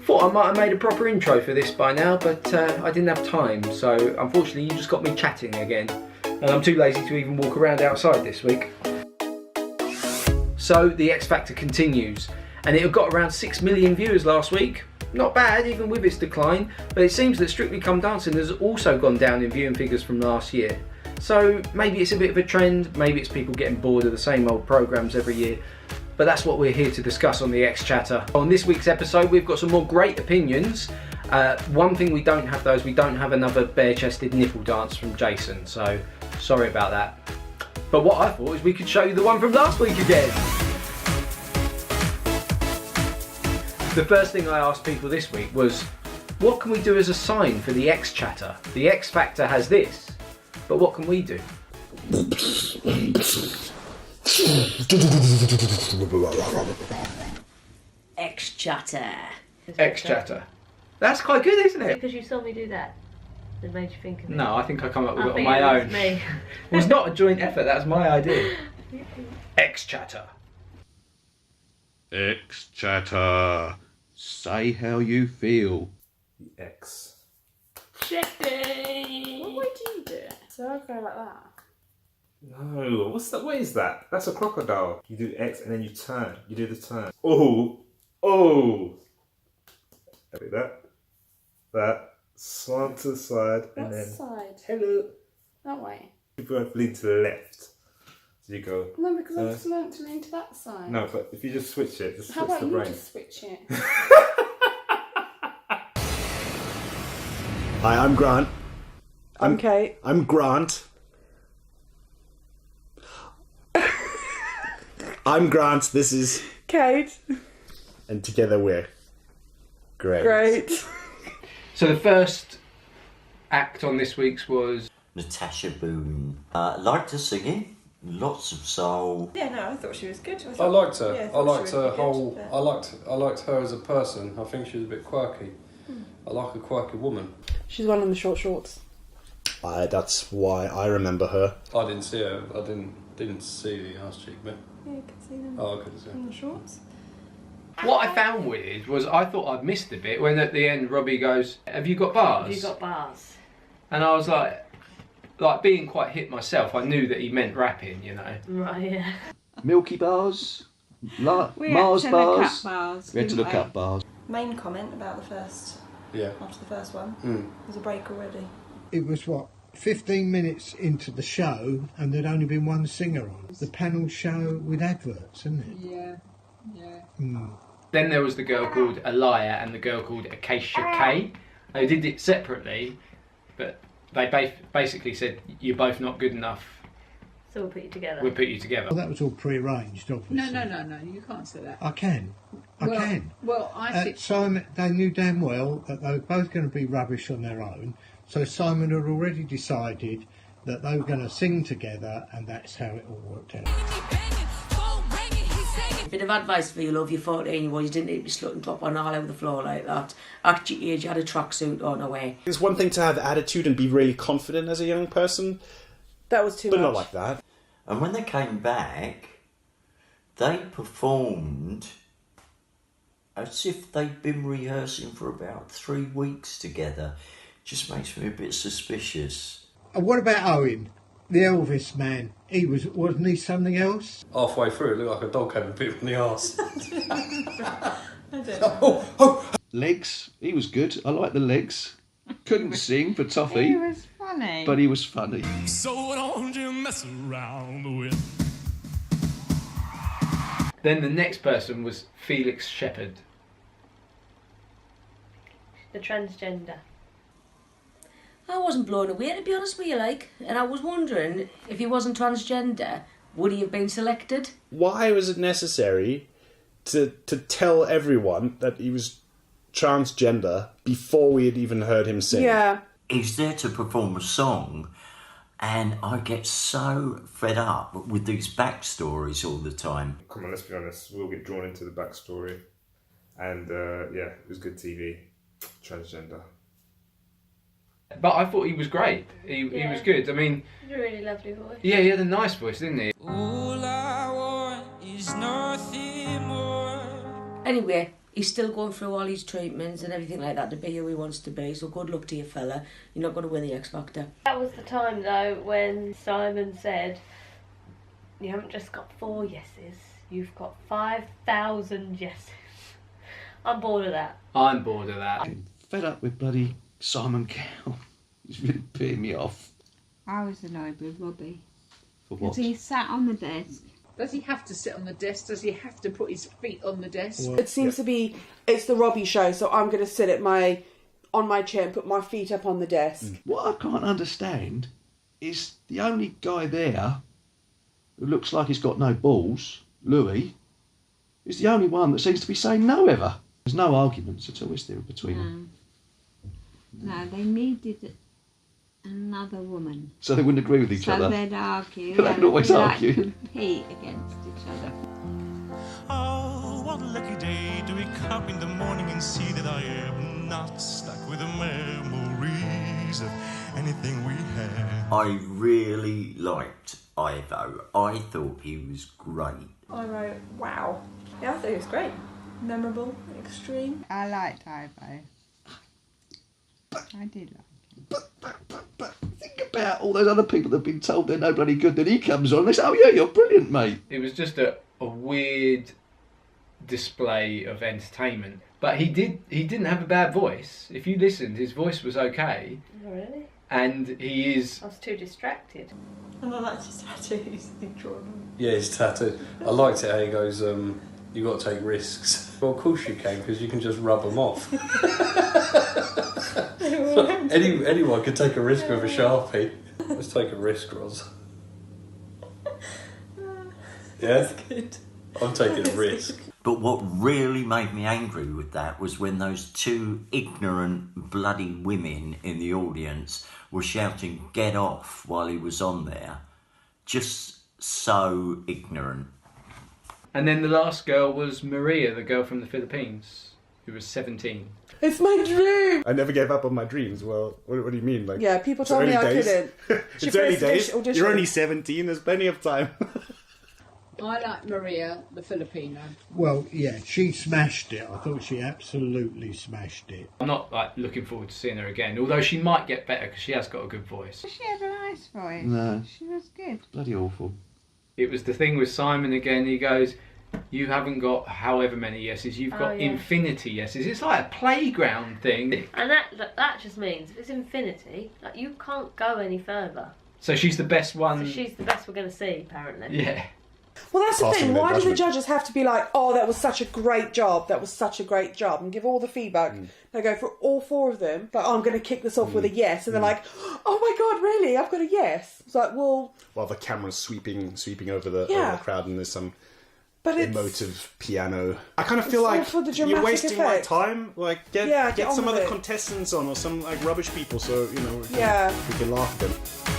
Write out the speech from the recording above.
Thought I might have made a proper intro for this by now, but I didn't have time, so unfortunately you just got me chatting again, and I'm too lazy to even walk around outside this week. So the X Factor continues, and it got around 6 million viewers last week. Not bad, even with its decline, but it seems that Strictly Come Dancing has also gone down in viewing figures from last year. So maybe it's a bit of a trend, maybe it's people getting bored of the same old programmes every year. But that's what we're here to discuss on the X Chatter. On this week's episode, we've got some more great opinions. One thing we don't have though is we don't have another bare-chested nipple dance from Jason, so sorry about that. But what I thought is we could show you the one from last week again. The first thing I asked people this week was, what can we do as a sign for the X Chatter? The X Factor has this, but what can we do? X Chatter. X Chatter. That's quite good, isn't it? Because you saw me do that. It made you think of it. No, I think I come up with it on think my it own. was me. It was not a joint effort, that was my idea. X Chatter. X Chatter. Say how you feel. The X. Chippy! What way do you do it? So I go like that. No, what's that? What is that? That's a crocodile. You do X and then you turn. You do the turn. Oh, oh. Do that. Slant to the side and That then. side. Hello. That way. You both lean to the left. So you go. No, because I've just learnt to lean to that side. No, but if you just switch it, just How switch about the you brain. just switch it? Hi, I'm Grant. I'm Kate. I'm Grant. I'm Grant. This is, Kate. and together we're great. Great. So the first act on this week's was Natasha Boone. Liked her singing, lots of soul. Yeah, no, I thought she was good. I liked her. Yeah, I liked she was her good, whole. but- I liked her as a person. I think she was a bit quirky. I like a quirky woman. She's one in the short shorts. That's why I remember her. I didn't see her. I didn't see the ass cheek bit. Yeah, you can see them Oh, I couldn't see. in the shorts. what I found weird was I thought I'd missed a bit when at the end Robbie goes, "Have you got bars?" Have you got bars? And I was like being quite hit myself. I knew that he meant rapping, you know. Right, yeah. Milky bars. Mars bars. We had to look up bars. Main comment about the first, Yeah. after the first one, was a break already. It was, 15 minutes into the show and there'd only been one singer on. The panel show with adverts, isn't it? Yeah. Then there was the girl called Alaya and the girl called Acacia K. They did it separately, but they basically said, "You're both not good enough. So we'll put you together. We'll put you together." Well, that was all pre-arranged, obviously. No, you can't say that. I can. I can. Well, I think... Simon, they knew damn well that they were both going to be rubbish on their own, so Simon had already decided that they were going to sing together, and that's how it all worked out. Bit of advice for you, love, you're 14-year-old, you didn't need to be slutting top on all over the floor like that. At your age, you had a tracksuit on away. It's one thing to have attitude and be really confident as a young person, That was too but much. not like that. And when they came back, they performed as if they'd been rehearsing for about 3 weeks together. Just makes me a bit suspicious. And what about Owen, the Elvis man? Wasn't he something else? Halfway through, it looked like a dog came and bit him in the arse. Legs. He was good. I like the legs. Couldn't sing for Toffee. He was funny. But he was funny. So don't you mess around with. Then the next person was Felix Shepherd. The transgender. I wasn't blown away, to be honest with you, and I was wondering if he wasn't transgender, would he have been selected? Why was it necessary to tell everyone that he was transgender before we had even heard him sing? Yeah. He's there to perform a song, and I get so fed up with these backstories all the time. Come on, let's be honest. We'll get drawn into the backstory. And yeah, it was good TV. Transgender. But I thought he was great. He was good. I mean, He had a really lovely voice. yeah, he had a nice voice, didn't he? All I want Anyway, he's still going through all his treatments and everything like that to be who he wants to be, so good luck to you, fella. You're not going to win the X Factor. That was the time, though, when Simon said, you haven't just got 4 yeses, you've got 5,000 yeses. I'm bored of that. I'm bored of that. I'm fed up with bloody Simon Cowell. He's really peeing me off. I was annoyed with Robbie. For what? Because he sat on the desk. Does he have to sit on the desk? Does he have to put his feet on the desk? It seems to be, it's the Robbie show, so I'm going to sit on my chair and put my feet up on the desk. What I can't understand is the only guy there who looks like he's got no balls, Louis, is the only one that seems to be saying no ever. There's no arguments at all, is there, between them? No, they needed another woman. So they wouldn't agree with each other? So they'd argue. They would always argue. Compete against each other. Oh, what a lucky day to wake up in the morning and see that I am not stuck with the memories of anything we had. I really liked Ivo. I thought he was great. I wrote, wow. Yeah, I thought it was great. Memorable, extreme. I liked Ivo. I did like But think about all those other people that have been told they're no bloody good, then he comes on and they say, oh yeah, you're brilliant, mate. It was just a weird display of entertainment. But he didn't have a bad voice. If you listened, his voice was okay. Oh, really? And he is... I was too distracted. And I like his tattoos he drawn on. Yeah, his tattoo. I liked it how he goes, you got to take risks. Well, of course you can, because you can just rub them off. Anyone could take a risk with a Sharpie. Let's take a risk, Roz. Yeah? That's good. I'm taking a risk. But what really made me angry with that was when those 2 ignorant bloody women in the audience were shouting "get off" while he was on there. Just so ignorant. And then the last girl was Maria, the girl from the Philippines, who was 17. It's my dream! I never gave up on my dreams. Well, what do you mean? Like, Yeah, people it's told me early I days. couldn't. It's early days. You're only 17. There's plenty of time. I like Maria, the Filipino. Well, yeah, she smashed it. I thought she absolutely smashed it. I'm not looking forward to seeing her again, although she might get better because she has got a good voice. She had a nice voice. No. She was good. Bloody awful. It was the thing with Simon again. He goes, you haven't got however many yeses, you've got infinity yeses. It's like a playground thing. And that just means if it's infinity, like you can't go any further. So she's the best one. So she's the best we're going to see, apparently. Yeah. Well, that's the Passing thing. their Why do the judgment. judges have to be like, oh, that was such a great job, that was such a great job, and give all the feedback? They go for all 4 of them, like, oh, I'm going to kick this off with a yes, and they're like, oh my God, really? I've got a yes. It's like, well... While the camera's sweeping over the crowd and there's some emotive piano. I kind of feel like for the you're dramatic wasting my effect. time. Like, get on some with other it. contestants on or some like rubbish people so, you know, we can laugh at them.